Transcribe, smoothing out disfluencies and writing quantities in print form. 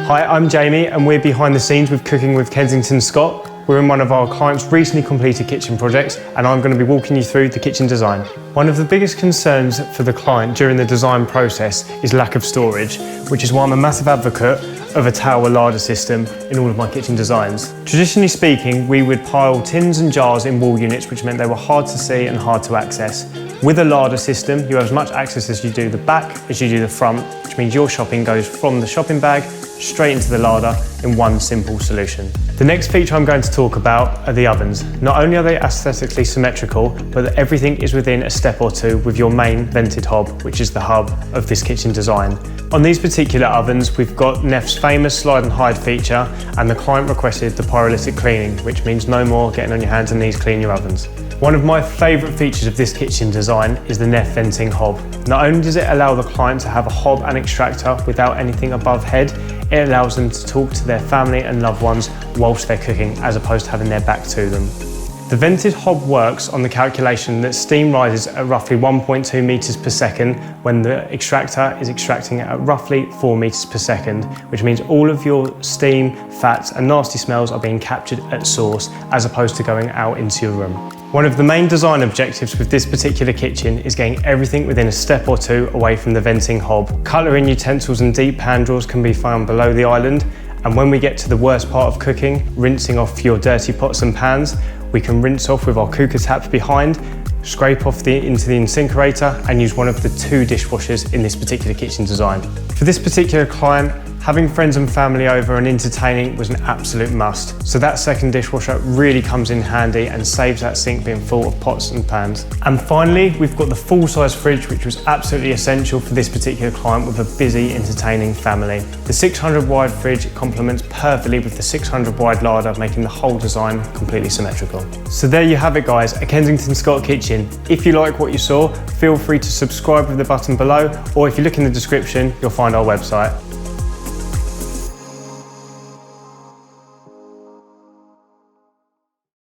Hi, I'm Jamie and we're behind the scenes with Cooking with Kensington Scott. We're in one of our clients' recently completed kitchen projects and I'm going to be walking you through the kitchen design. One of the biggest concerns for the client during the design process is lack of storage, which is why I'm a massive advocate of a tower larder system in all of my kitchen designs. Traditionally speaking, we would pile tins and jars in wall units, which meant they were hard to see and hard to access. With a larder system, you have as much access as you do the back as you do the front, which means your shopping goes from the shopping bag straight into the larder in one simple solution. The next feature I'm going to talk about are the ovens. Not only are they aesthetically symmetrical, but everything is within a step or two with your main vented hob, which is the hub of this kitchen design. On these particular ovens, we've got NEFF's famous slide and hide feature, and the client requested the pyrolytic cleaning, which means no more getting on your hands and knees cleaning your ovens. One of my favourite features of this kitchen design is the NEFF Venting Hob. Not only does it allow the client to have a hob and extractor without anything above head, it allows them to talk to their family and loved ones whilst they're cooking, as opposed to having their back to them. The vented hob works on the calculation that steam rises at roughly 1.2 meters per second when the extractor is extracting at roughly 4 meters per second, which means all of your steam, fats and nasty smells are being captured at source as opposed to going out into your room. One of the main design objectives with this particular kitchen is getting everything within a step or two away from the venting hob. Cutlery and utensils and deep pan drawers can be found below the island, and when we get to the worst part of cooking, rinsing off your dirty pots and pans, we can rinse off with our Quooker taps behind, scrape off into the incinerator and use one of the 2 dishwashers in this particular kitchen design. For this particular client, having friends and family over and entertaining was an absolute must. So that second dishwasher really comes in handy and saves that sink being full of pots and pans. And finally, we've got the full-size fridge, which was absolutely essential for this particular client with a busy, entertaining family. The 600 wide fridge complements perfectly with the 600 wide larder, making the whole design completely symmetrical. So there you have it guys, a Kensington Scott kitchen. If you like what you saw, feel free to subscribe with the button below, or if you look in the description, you'll find our website.